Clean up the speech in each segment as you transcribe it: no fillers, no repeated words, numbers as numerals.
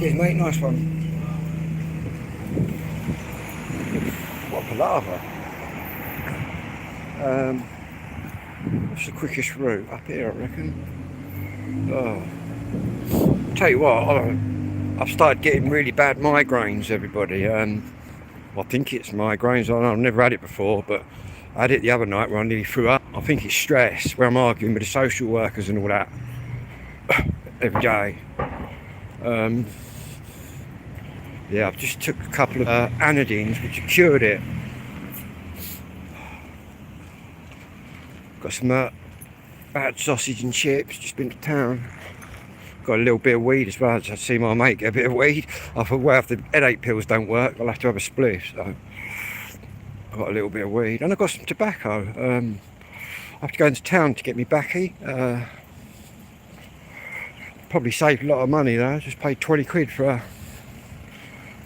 Cheers, mate. Nice one. What palaver. What's the quickest route? Up here, I reckon. Oh. Tell you what, I've started getting really bad migraines, everybody. I think it's migraines. I've never had it before, but I had it the other night where I nearly threw up. I think it's stress, where I'm arguing with the social workers and all that every day. Yeah, I've just took a couple of anodines which have cured it. Got some bad sausage and chips, just been to town. Got a little bit of weed as well. I see my mate get a bit of weed. I thought, well, if the headache pills don't work, I'll have to have a spliff. So I got a little bit of weed. And I got some tobacco. I have to go into town to get me baccy. Probably saved a lot of money though. Just paid 20 quid for a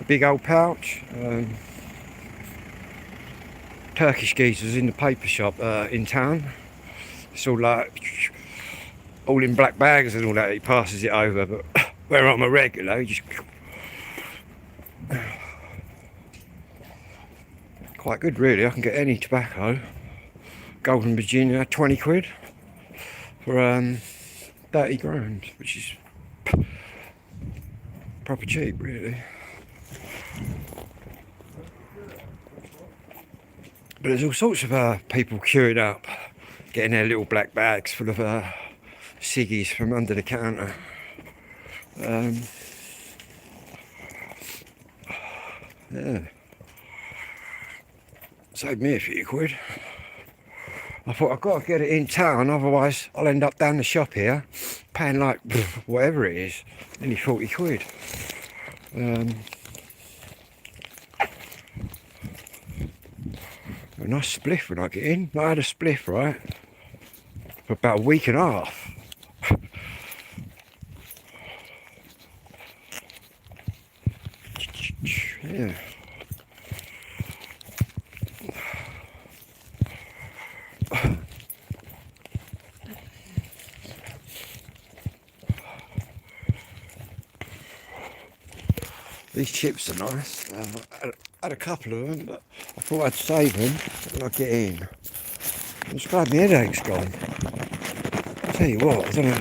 big old pouch. Turkish geezers in the paper shop in town. It's all like all in black bags and all that. He passes it over, but where I'm a regular, he just quite good really. I can get any tobacco. Golden Virginia, 20 quid for 30 grand, which is proper cheap really. But there's all sorts of people queuing up, getting their little black bags full of ciggies from under the counter. Yeah. Saved me a few quid. I thought I've got to get it in town, otherwise I'll end up down the shop here paying like whatever it is, nearly 40 quid. A nice spliff when I get in. I had a spliff, right, for about a week and a half. Yeah. These chips are nice. I had a couple of them, but I thought I'd save them when I get in. I'm just glad my headache's gone. I'll tell you what, I don't know.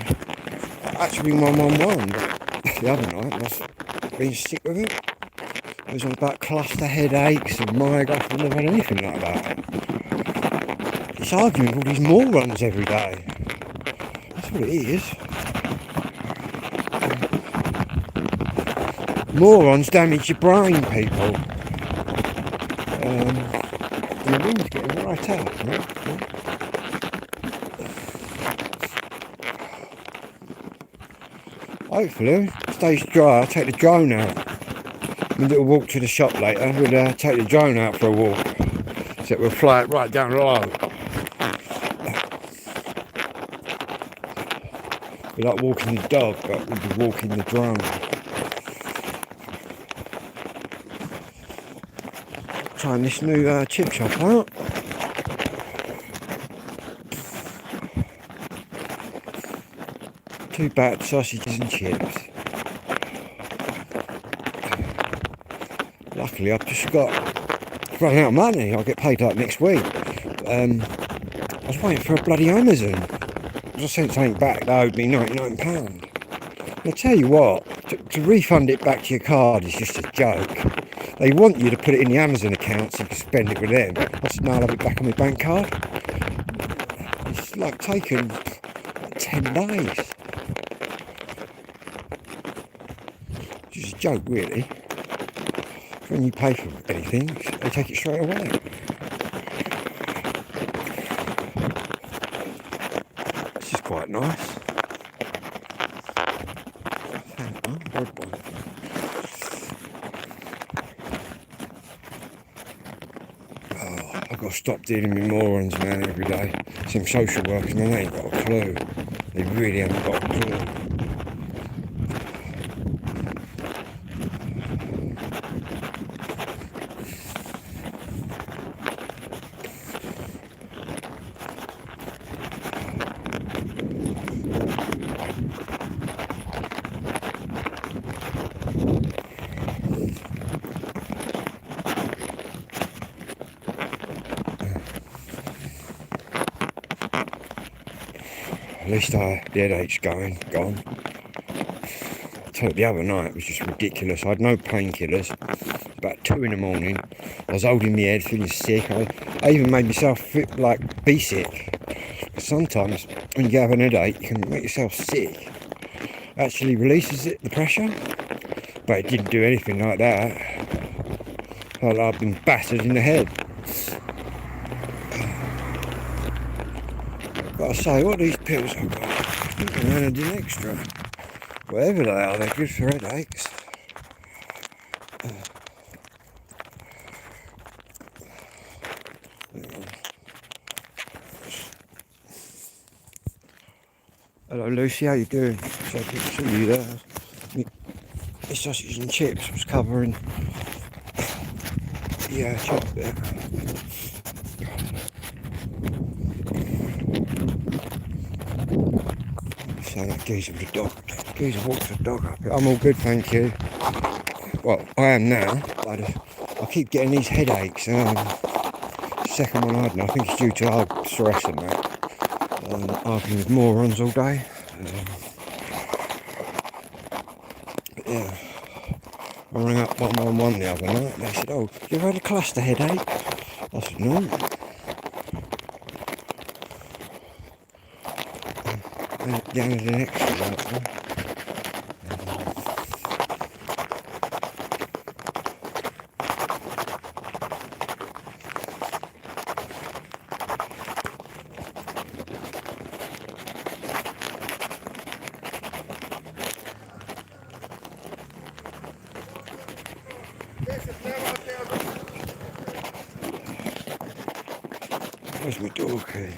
I actually been 111 the other night, and I've been sick with it. It was all about cluster headaches and migraine. I've never had anything like that. It's arguing with all these morons every day. That's what it is. Morons damage your brain, people. The wind's getting right out, right? Hopefully, it stays dry. I'll take the drone out. A little walk to the shop later. We'll take the drone out for a walk. So we'll fly it right down low. We're like walking the dog, but we'll be walking the drone. Trying this new chip shop out. 2 battered sausages and chips. Luckily, I've just got running out of money. I'll get paid like next week. I was waiting for a bloody Amazon. I sent something back that owed me £99. I tell you what, to refund it back to your card is just a joke. They want you to put it in the Amazon account so you can spend it with them. I said, no, I'll have it back on my bank card. It's like taking 10 days. It's just a joke, really. When you pay for anything, they take it straight away. This is quite nice. I've got to stop dealing with morons, man, every day. Some social workers, man, they ain't got a clue. They really haven't got a clue. At least the headache's gone. I tell you, the other night was just ridiculous. I had no painkillers. About 2 in the morning. I was holding my head, feeling sick. I even made myself be sick. Sometimes when you have an headache, you can make yourself sick. Actually releases the pressure, but it didn't do anything like that. Felt like I've been battered in the head. Gotta say, what these pills I've got, I think they're Anadin Extra. Whatever they are, they're good for headaches. Hello Lucy, how you doing? So good to see you there. The sausage and chips was covering chop there. Sound like Geezer with the dog. Geezer walks the dog up here. I'm all good, thank you. Well, I am now, but I keep getting these headaches. Second one I had, and I think it's due to hard stress and that. Arguing with morons all day. But yeah, I rang up 111 the other night. They said, "Oh, you ever had a cluster headache?" I said, "No." The Anadin Extra right there. Where's my door key?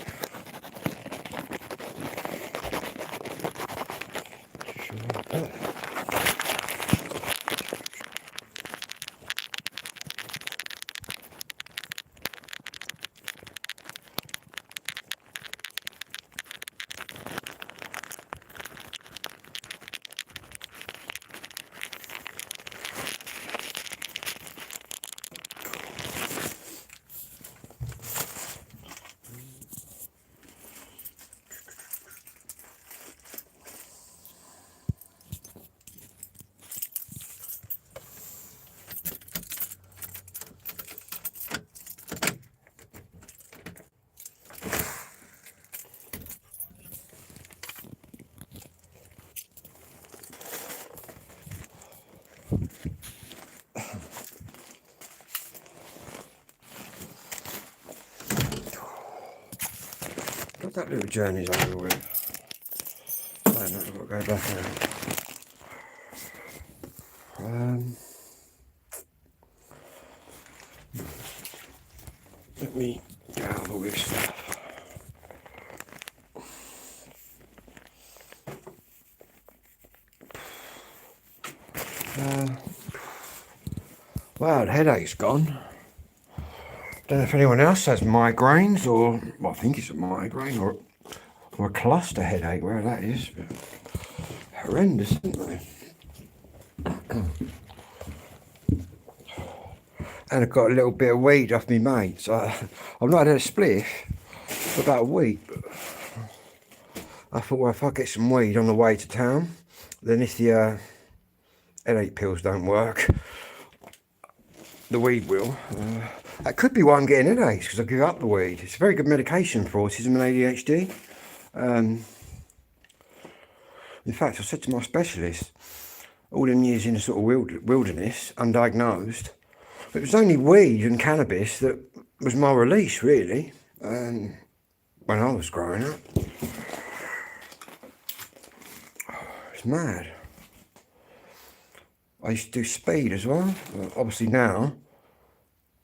Got that little journey's over with. I don't know, I've got to go back now. Let me get out of all this stuff. Wow, the headache's gone. Don't know if anyone else has migraines, or well, I think it's a migraine, or or a cluster headache, where that is. Horrendous, isn't they? And I've got a little bit of weed off me mate, so I've not had a spliff for about a week. But I thought, well, if I get some weed on the way to town, then if the headache pills don't work, the weed will. That could be why I'm getting headaches, because I give up the weed. It's a very good medication for autism and ADHD. In fact, I said to my specialist, all them years in a sort of wilderness, undiagnosed, it was only weed and cannabis that was my release, really, when I was growing up. It's mad. I used to do speed as well. Obviously now,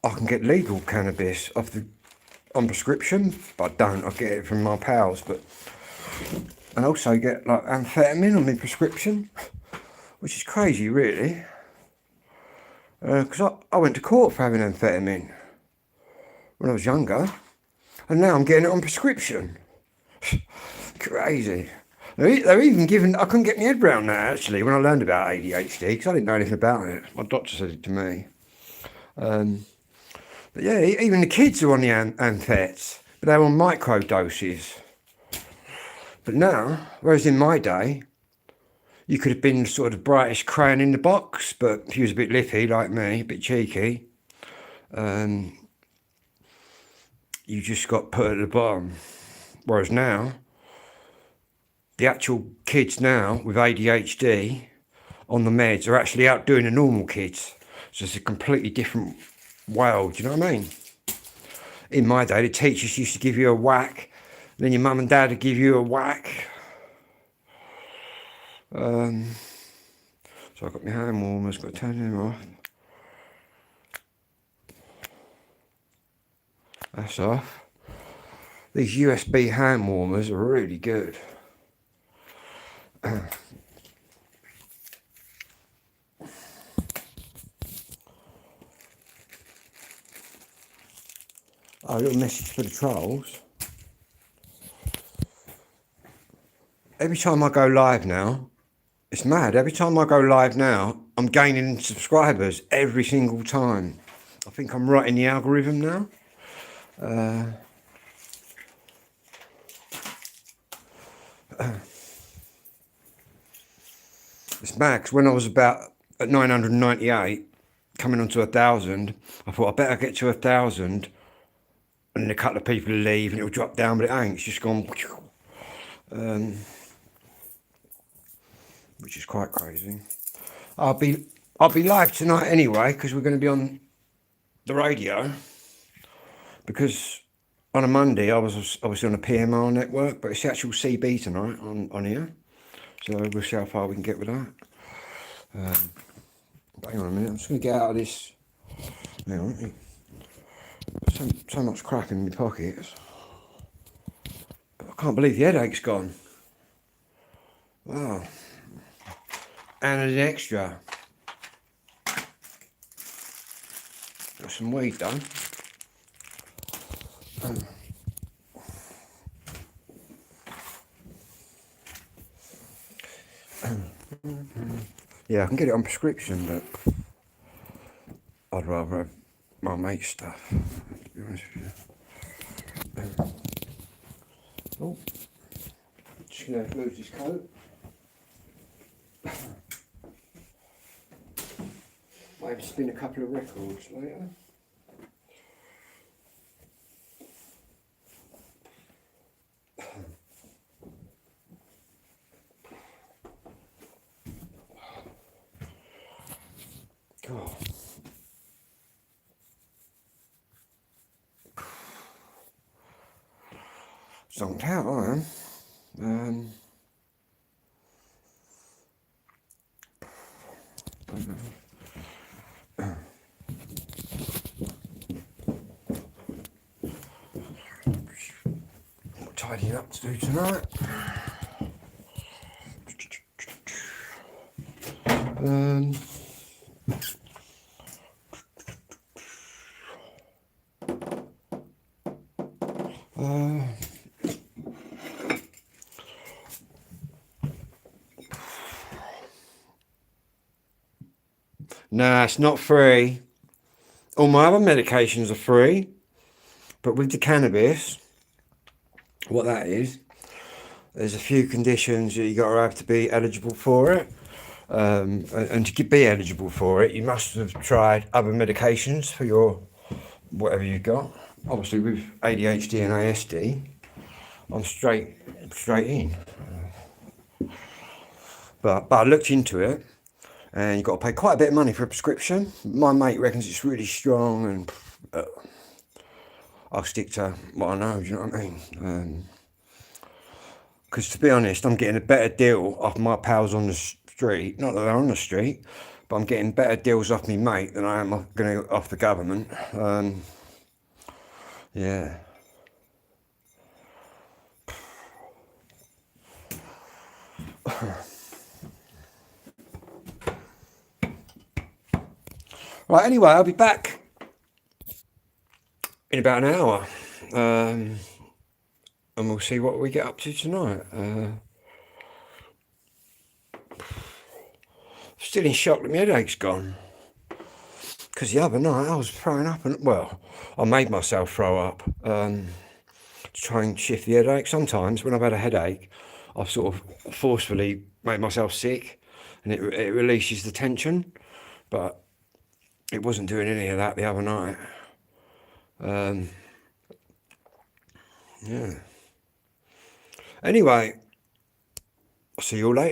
I can get legal cannabis on prescription, but I don't. I get it from my pals, and also get like amphetamine on my prescription, which is crazy, really. Because I went to court for having amphetamine when I was younger, and now I'm getting it on prescription. Crazy. They're even giving, I couldn't get my head around that actually when I learned about ADHD, because I didn't know anything about it. My doctor said it to me. But yeah, even the kids are on the amphets, but they're on micro doses. But now, whereas in my day, you could have been sort of brightest crayon in the box, but if you was a bit lippy like me, a bit cheeky, you just got put at the bottom. Whereas now, the actual kids now with ADHD on the meds are actually outdoing the normal kids. So it's a completely different world, do you know what I mean? In my day, the teachers used to give you a whack, then your mum and dad would give you a whack. So I've got my hand warmers, got to turn them off. That's off. These USB hand warmers are really good. Oh, a little message for the trolls. Every time I go live now, it's mad. Every time I go live now, I'm gaining subscribers every single time. I think I'm right in the algorithm now. It's mad, because when I was about at 998, coming on to 1,000, I thought I better get to 1,000, and then a couple of people leave and it'll drop down, but it ain't. It's just gone, which is quite crazy. I'll be live tonight anyway, because we're going to be on the radio. Because on a Monday I was obviously on the PMR network, but it's the actual CB tonight on here. So we'll see how far we can get with that. But hang on a minute, I'm just going to get out of this. Hang on, so much crap in my pockets. But I can't believe the headache's gone. Wow. And an extra. Got some weed done. Yeah, I can get it on prescription, but I'd rather have my mate's stuff, to be honest with you. Oh, just going to lose his coat. Maybe spin a couple of records later. God. Zonked out, I am. Tidying up to do tonight. Nah, it's not free. All my other medications are free, but with the cannabis, what that is, there's a few conditions that you got to have to be eligible for it. And to be eligible for it, you must have tried other medications for your whatever you've got. Obviously, with ADHD and ASD, I'm straight in. But I looked into it, and you've got to pay quite a bit of money for a prescription. My mate reckons it's really strong, and I'll stick to what I know. Do you know what I mean? Because to be honest, I'm getting a better deal off my pals on the street. Not that they're on the street, but I'm getting better deals off me mate than I am going to off the government. Yeah. Right, anyway, I'll be back in about an hour. And we'll see what we get up to tonight. Still in shock that my headache's gone. Because the other night I was throwing up, and well, I made myself throw up to try and shift the headache. Sometimes when I've had a headache, I've sort of forcefully made myself sick, and it releases the tension. But it wasn't doing any of that the other night. Yeah. Anyway, I'll see you all later.